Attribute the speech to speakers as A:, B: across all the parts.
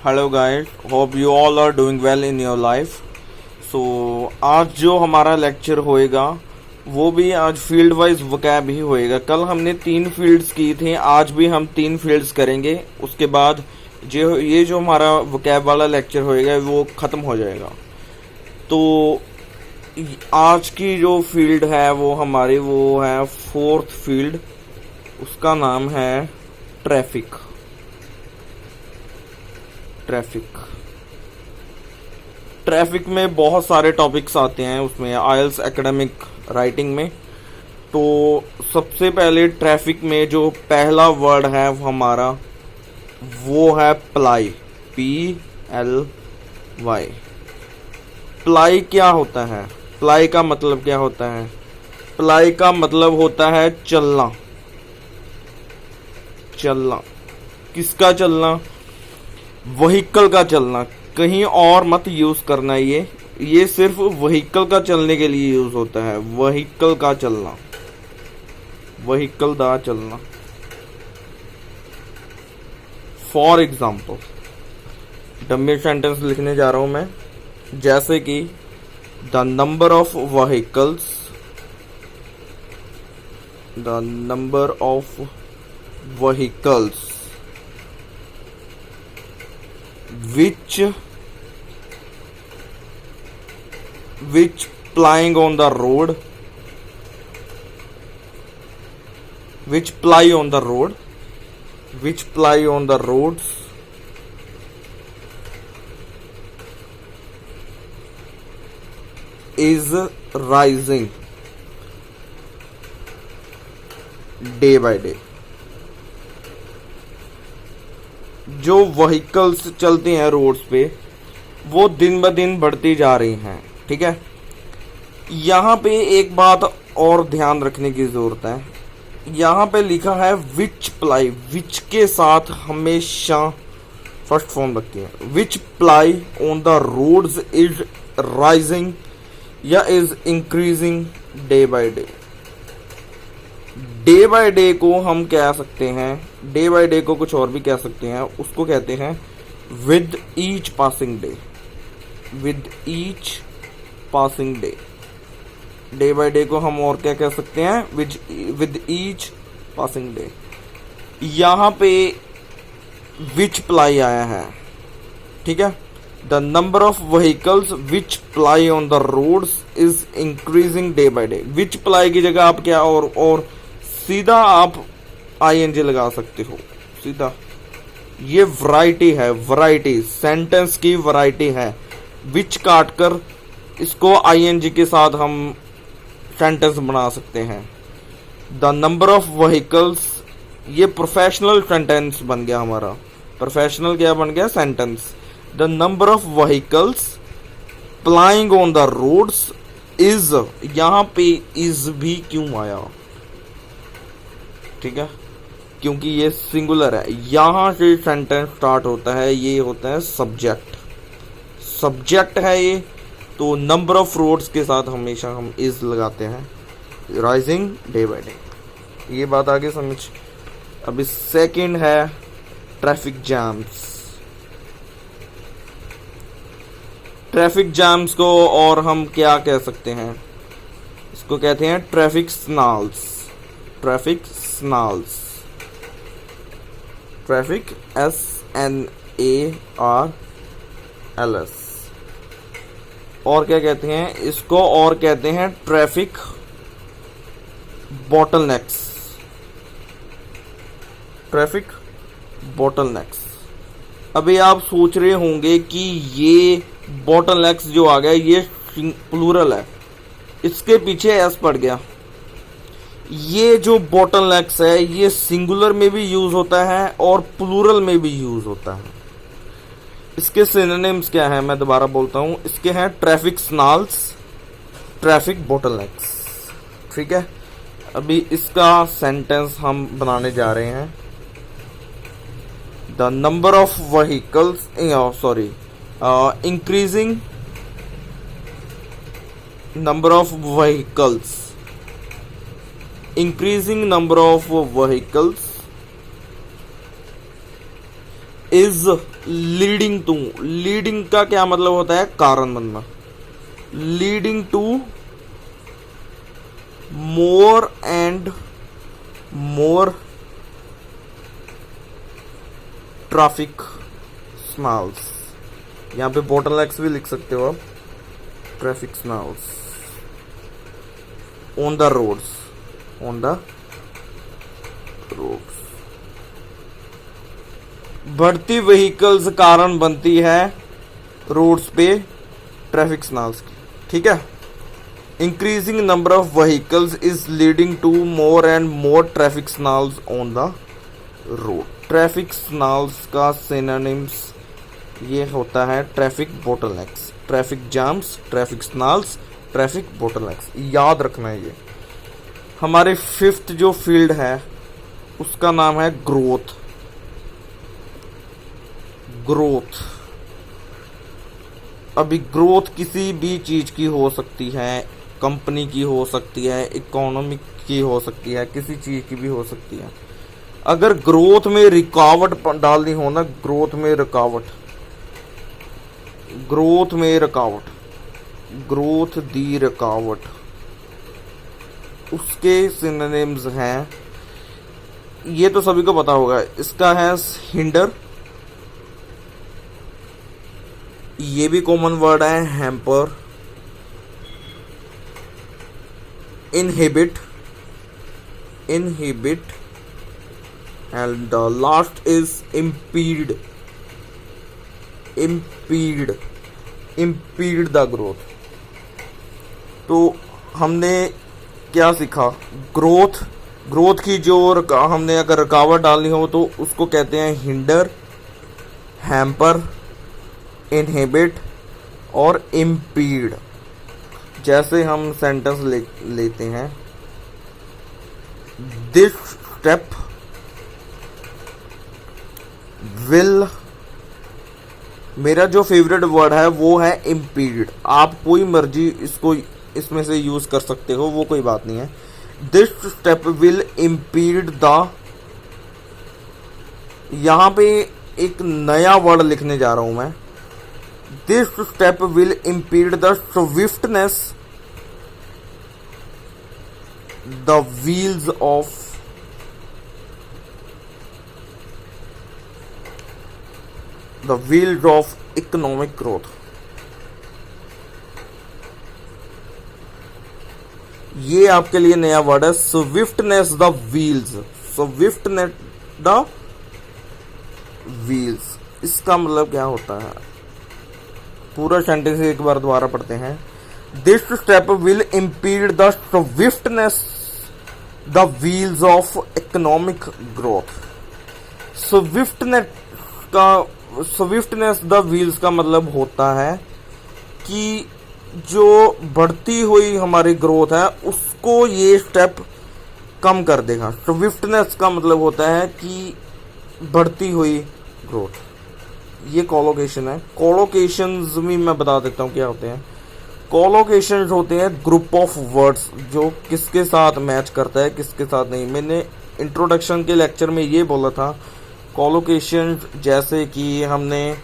A: Hello guys, hope you all are doing well in your life. So आज जो हमारा lecture होएगा वो भी आज फील्ड वाइज वोकैब ही होएगा। कल हमने 3 फील्ड्स की थी, आज भी हम 3 फील्ड्स करेंगे। उसके बाद जो ये जो हमारा वोकैब वाला लेक्चर होएगा वो ख़त्म हो जाएगा। तो आज की जो फील्ड है वो हमारी वो है 4th फील्ड, उसका नाम है ट्रैफिक। ट्रैफिक में बहुत सारे टॉपिक्स आते हैं उसमें आइल्स एकेडमिक राइटिंग में। तो सबसे पहले ट्रैफिक में जो पहला वर्ड है वो हमारा वो है प्लाई, PLY। प्लाई क्या होता है? प्लाई का मतलब क्या होता है? प्लाई का मतलब होता है चलना। किसका चलना? व्हीकल का चलना। कहीं और मत यूज करना, ये सिर्फ व्हीकल का चलने के लिए यूज होता है। व्हीकल का चलना, व्हीकल दा चलना। फॉर एग्जाम्पल डमी सेंटेंस लिखने जा रहा हूं मैं, जैसे कि the number of vehicles which plying on the road, which ply on the roads is rising day by day। जो व्हीकल्स चलती हैं रोड्स पे वो दिन ब दिन बढ़ती जा रही हैं। ठीक है, यहाँ पे एक बात और ध्यान रखने की जरूरत है। यहाँ पे लिखा है विच प्लाई, विच के साथ हमेशा फर्स्ट फॉर्म रखती है। Which ply on the roads is rising या is increasing day by day. Day by day को हम कह सकते हैं, डे बाय डे को कुछ और भी कह सकते हैं, उसको कहते हैं with each passing day. With each passing day, day by day को हम और क्या कह सकते हैं? With each passing day. यहाँ पे विच प्लाई आया है। ठीक है, the number of vehicles which ply on the roads is increasing day by day. Which ply की जगह आप क्या और सीधा आप ING लगा सकते हो सीधा। ये वैरायटी है, वैरायटी सेंटेंस की वैरायटी है। विच काट कर इसको ING के साथ हम सेंटेंस बना सकते हैं। द नंबर ऑफ व्हीकल्स, ये प्रोफेशनल सेंटेंस बन गया हमारा। प्रोफेशनल क्या बन गया? Sentence. The number of vehicles plying on the roads is, यहाँ पे इज भी क्यों आया? ठीक है, क्योंकि ये सिंगुलर है। यहां से सेंटेंस स्टार्ट होता है, ये होता है सब्जेक्ट है ये। तो नंबर ऑफ रोड्स के साथ हमेशा हम इज लगाते हैं। राइजिंग डे बाय डे, ये बात आगे समझ। अभी सेकंड है ट्रैफिक जैम्स। ट्रैफिक जैम्स को और हम क्या कह सकते हैं? इसको कहते हैं traffic snarls. Traffic snarls, traffic SNARLS। और क्या कहते हैं इसको? और कहते हैं ट्रैफिक बॉटलनेक्स। Traffic bottlenecks. अभी आप सोच रहे होंगे कि ये बॉटलनेक्स जो आ गया ये प्लूरल है, इसके पीछे एस पड़ गया। ये जो बॉटलनेक्स है ये सिंगुलर में भी यूज होता है और प्लूरल में भी यूज होता है। इसके सिनोनिम्स क्या है? मैं दोबारा बोलता हूं, इसके हैं ट्रैफिक स्नॉल्स, ट्रैफिक बॉटलनेक्स। ठीक है, अभी इसका सेंटेंस हम बनाने जा रहे हैं। The number of vehicles, increasing number of vehicles, increasing number of vehicles is leading to, leading का क्या मतलब होता है? कारण बनना। Leading to more and more traffic snarls, यहाँ पे बोटलनेक्स भी लिख सकते हो आप, traffic snarls on the roads, on the roads. बढ़ती व्हीकल्स कारण बनती है रोड्स पे ट्रैफिक सिग्नल्स की, ठीक है। Increasing number of vehicles is leading to more and more traffic signals on the road. Traffic signals का सिनोनिम्स ये होता है traffic bottlenecks, traffic jams, traffic signals, traffic bottlenecks, याद रखना है ये। हमारे फिफ्थ जो फील्ड है उसका नाम है ग्रोथ। ग्रोथ, अभी ग्रोथ किसी भी चीज की हो सकती है, कंपनी की हो सकती है, इकोनॉमिक की हो सकती है, किसी चीज की भी हो सकती है। अगर ग्रोथ में रुकावट डालनी हो ना, ग्रोथ में रुकावट, ग्रोथ में रुकावट, ग्रोथ दी रुकावट, उसके सिनोनिम्स हैं, ये तो सभी को पता होगा। इसका है हिंडर, ये भी कॉमन वर्ड है, hamper, inhibit, inhibit, and the last is impede, impede, impede the growth. तो हमने क्या सीखा? ग्रोथ, ग्रोथ की जो हमने अगर रुकावट डालनी हो तो उसको कहते हैं हिंडर, हैम्पर, इनहिबिट और impede। जैसे हम सेंटेंस लेते हैं, दिस स्टेप विल, मेरा जो फेवरेट वर्ड है वो है impede। आप कोई मर्जी इसको इसमें से यूज कर सकते हो, वो कोई बात नहीं है। This step will impede the, यहां पे एक नया वर्ड लिखने जा रहा हूं मैं। This step will impede the swiftness, the wheels of, the wheels of economic growth। ये आपके लिए नया वर्ड है, swiftness the wheels, swiftness the wheels. इसका मतलब क्या होता है? पूरा सेंटेंस एक बार दोबारा पढ़ते हैं। This step will impede the swiftness the wheels of economic growth. Swiftness का, स्विफ्टनेस द व्हील्स का मतलब होता है कि जो बढ़ती हुई हमारी ग्रोथ है उसको ये स्टेप कम कर देगा। स्विफ्टनेस का मतलब होता है कि बढ़ती हुई ग्रोथ। ये कोलोकेशन है। कोलोकेशंस भी मैं बता देता हूँ क्या होते हैं। कोलोकेशंस होते हैं ग्रुप ऑफ वर्ड्स जो किसके साथ मैच करता है, किसके साथ नहीं। मैंने इंट्रोडक्शन के लेक्चर में ये बोला था, कोलोकेशन जैसे कि हमने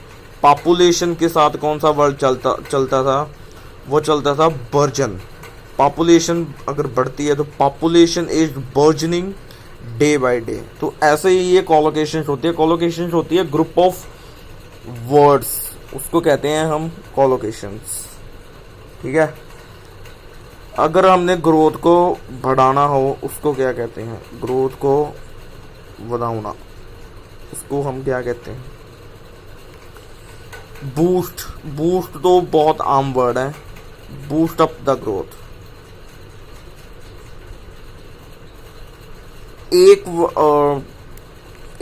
A: पॉपुलेशन के साथ कौन सा वर्ड चलता था, वो चलता था बर्जन। पॉपुलेशन अगर बढ़ती है तो population is burgeoning day by day. तो ऐसे ही ये कोलोकेशन होती है। कोलोकेशन होती है ग्रुप ऑफ वर्ड्स, उसको कहते हैं हम कोलोकेशंस, ठीक है। अगर हमने ग्रोथ को बढ़ाना हो उसको क्या कहते हैं? ग्रोथ को बढ़ाना, उसको हम क्या कहते हैं? बूस्ट। बूस्ट तो बहुत आम वर्ड है, बूस्ट अप द ग्रोथ।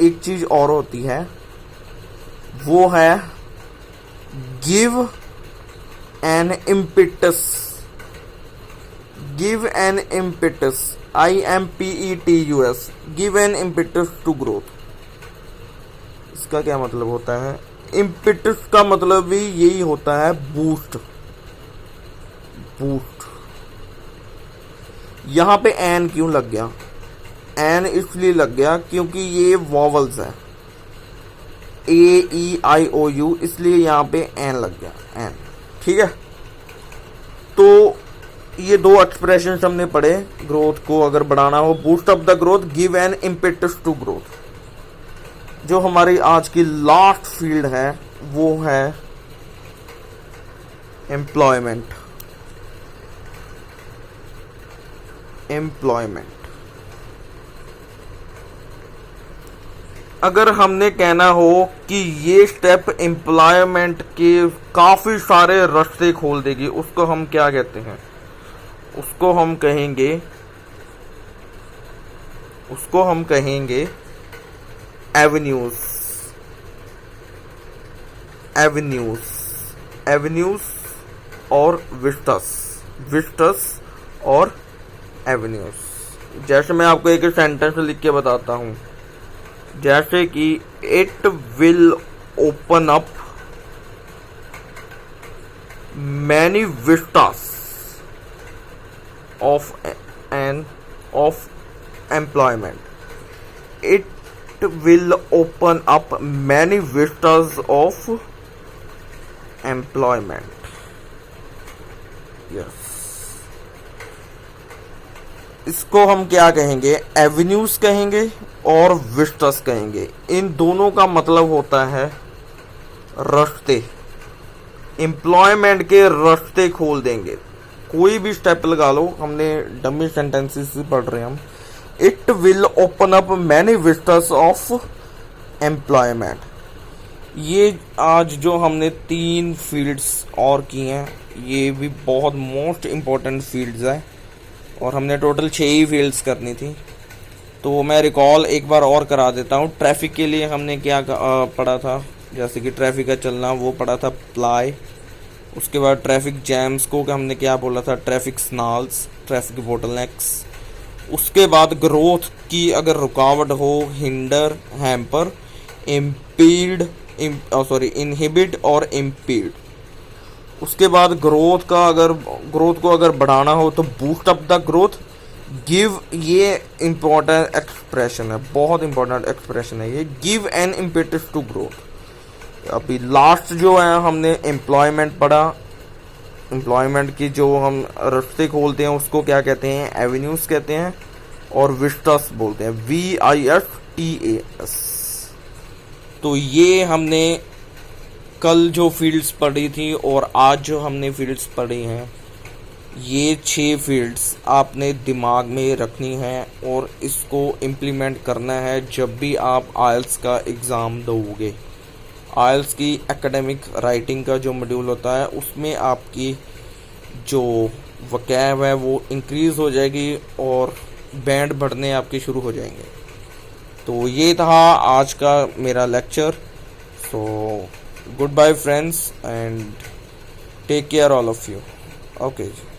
A: एक चीज और होती है, वो है give an impetus. Give an impetus, IMPETUS, give an impetus to growth. इसका क्या मतलब होता है? इम्पिटस का मतलब भी यही होता है बूस्ट, बूस्ट। यहां पे एन क्यों लग गया? एन इसलिए लग गया क्योंकि ये वॉवल्स है। AEIOU, इसलिए यहाँ पे एन लग गया, एन। ठीक है, तो ये दो एक्सप्रेशन हमने पढ़े। ग्रोथ को अगर बढ़ाना हो, boost up the growth, give an impetus to growth. जो हमारी आज की लास्ट फील्ड है वो है एम्प्लॉयमेंट। एम्प्लॉयमेंट, अगर हमने कहना हो कि ये स्टेप एम्प्लॉयमेंट के काफी सारे रास्ते खोल देगी, उसको हम क्या कहते हैं? उसको हम कहेंगे एवेन्यूज। एवेन्यूज और विस्टस और एवेन्यूज। जैसे मैं आपको एक सेंटेंस लिख के बताता हूं, जैसे कि it will open up many Vistas of employment. It will open up many vistas of employment. Yes. इसको हम क्या कहेंगे? एवेन्यूज कहेंगे और विस्टास कहेंगे। इन दोनों का मतलब होता है रास्ते। एम्प्लॉयमेंट के रास्ते खोल देंगे। कोई भी स्टेप लगा लो, हमने डमी सेंटेंसेस पढ़ रहे हैं हम। It will open up many Vistas of employment. ये आज जो हमने 3 फील्ड्स और की हैं, ये भी बहुत मोस्ट इम्पोर्टेंट फील्ड्स हैं और हमने टोटल 6 ही फील्ड्स करनी थी। तो मैं रिकॉल एक बार और करा देता हूँ। ट्रैफिक के लिए हमने क्या पढ़ा था? जैसे कि ट्रैफिक का चलना, वो पढ़ा था प्लाई। उसके बाद ट्रैफिक जैम्स को हमने क्या बोला था? Traffic snarls, traffic bottlenecks. उसके बाद ग्रोथ की अगर रुकावट हो, हिंडर, हैम्पर, इनहिबिट और इम्पीड। उसके बाद ग्रोथ को अगर बढ़ाना हो तो boost up the growth, give. ये इंपॉर्टेंट एक्सप्रेशन है, बहुत इंपॉर्टेंट एक्सप्रेशन है ये, give an impetus to growth. अभी लास्ट जो है हमने एम्प्लॉयमेंट पढ़ा। एम्प्लॉयमेंट की जो हम रास्ते खोलते हैं उसको क्या कहते हैं? एवेन्यूज कहते हैं और विस्टास बोलते हैं, VISTAS। तो ये हमने कल जो फील्ड्स पढ़ी थी और आज जो हमने फील्ड्स पढ़ी हैं, ये 6 फील्ड्स आपने दिमाग में रखनी है और इसको इम्प्लीमेंट करना है जब भी आप आइल्स का एग्ज़ाम दोगे। आइल्स की एकेडमिक राइटिंग का जो मॉड्यूल होता है, उसमें आपकी जो वकैब है वो इंक्रीज़ हो जाएगी और बैंड बढ़ने आपके शुरू हो जाएंगे। तो ये था आज का मेरा lecture. So good bye friends and take care all of you. Okay ji.